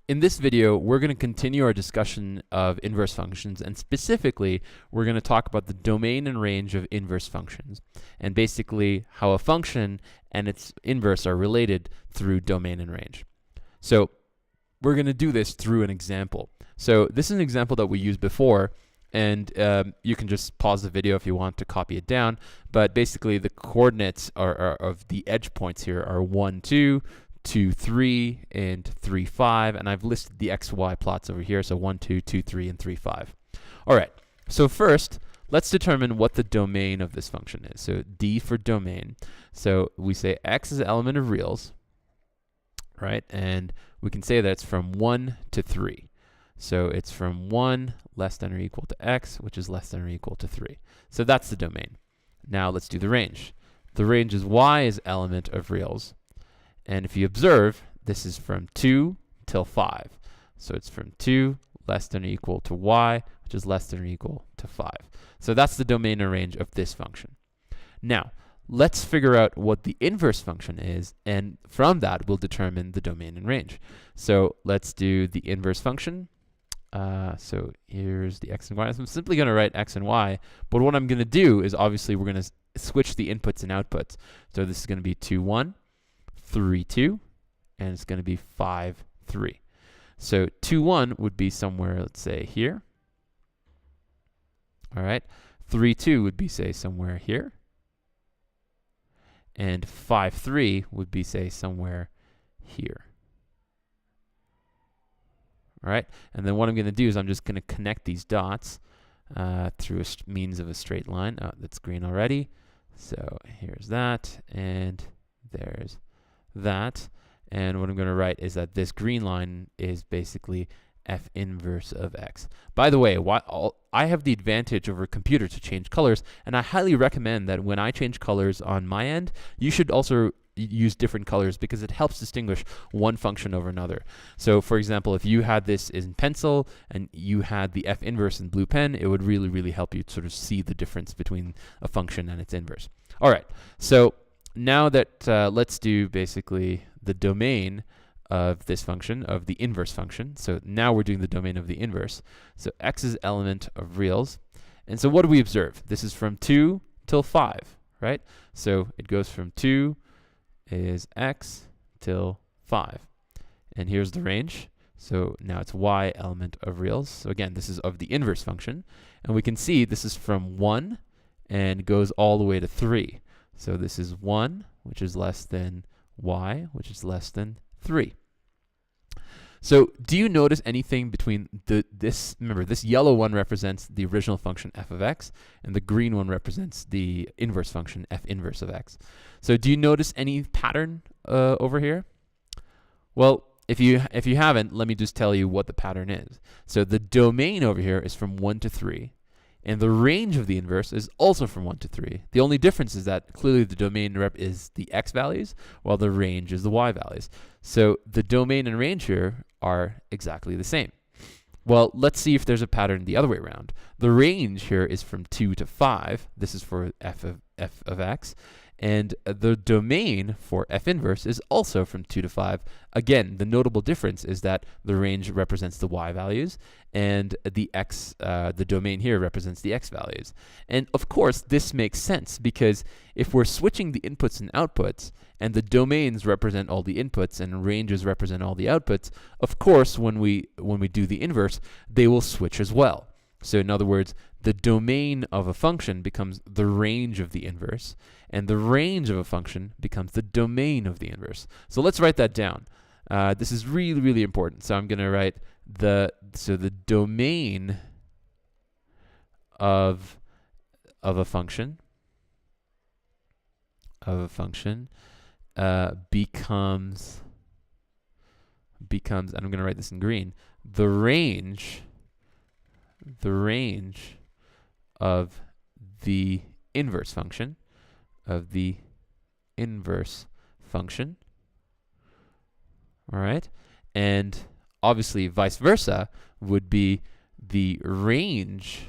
In this video, we're going to continue our discussion of inverse functions, and specifically, we're going to talk about the domain and range of inverse functions, and basically how a function and its inverse are related through domain and range. So we're going to do this through an example. So this is an example that we used before, and you can just pause the video if you want to copy it down, but basically the coordinates are of the edge points here are 1, 2, 2, 3, and 3, 5, and I've listed the x, y plots over here, so 1, 2, 2, 3, and 3, 5. All right, so first, let's determine what the domain of this function is. So D for domain. So we say x is an element of reals, right? And we can say that it's from 1 to 3. So it's from 1 less than or equal to x, which is less than or equal to 3. So that's the domain. Now let's do the range. The range is y is element of reals. And if you observe, this is from 2 till 5. So it's from 2 less than or equal to y, which is less than or equal to 5. So that's the domain and range of this function. Now, let's figure out what the inverse function is, and from that, we'll determine the domain and range. So let's do the inverse function. So here's the x and y. So I'm simply going to write x and y, but what I'm going to do is obviously we're going to switch the inputs and outputs. So this is going to be 2, 1. 3, 2, and it's going to be 5, 3. So 2, 1 would be somewhere, let's say, here. All right. 3, 2 would be, say, somewhere here. And 5, 3 would be, say, somewhere here. All right. And then what I'm going to do is I'm just going to connect these dots through a means of a straight line. Oh, that's green already. So here's that, and there's that, and what I'm going to write is that this green line is basically f inverse of x. By the way, I have the advantage over a computer to change colors, and I highly recommend that when I change colors on my end, you should also use different colors because it helps distinguish one function over another. So for example, if you had this in pencil and you had the f inverse in blue pen, it would really help you sort of see the difference between a function and its inverse. All right, so now that let's do basically the domain of this function, of the inverse function. So now we're doing the domain of the inverse. So x is element of reals. And so what do we observe? This is from 2 till 5, right? So it goes from 2 is x till 5. And here's the range. So now it's y element of reals. So again, this is of the inverse function. And we can see this is from 1 and goes all the way to 3. So this is 1, which is less than y, which is less than 3. So do you notice anything between remember, this yellow one represents the original function f of x, and the green one represents the inverse function f inverse of x. So do you notice any pattern over here? Well, if you haven't, let me just tell you what the pattern is. So the domain over here is from 1 to 3. And the range of the inverse is also from 1 to 3. The only difference is that clearly the domain is the x values, while the range is the y values. So the domain and range here are exactly the same. Well, let's see if there's a pattern the other way around. The range here is from 2 to 5. This is for f of x. And the domain for f inverse is also from 2 to 5. Again, the notable difference is that the range represents the y values, and the domain here represents the x values. And of course, this makes sense because if we're switching the inputs and outputs, and the domains represent all the inputs and ranges represent all the outputs, of course, when we do the inverse, they will switch as well. So in other words, the domain of a function becomes the range of the inverse, and the range of a function becomes the domain of the inverse. So let's write that down. This is really important. So I'm going to write the domain of a function becomes, and I'm going to write this in green, the range of the inverse function, all right? And obviously vice versa would be the range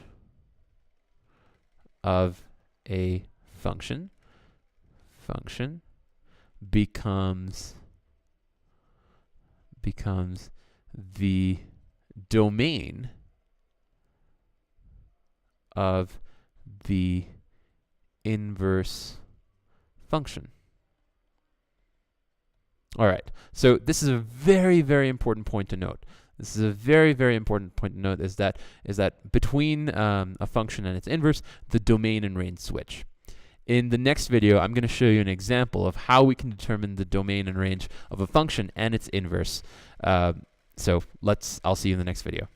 of a function becomes the domain of the inverse function. All right, so this is a very, very important point to note. This is a very, very important point to note is that between a function and its inverse, the domain and range switch. In the next video, I'm going to show you an example of how we can determine the domain and range of a function and its inverse. I'll see you in the next video.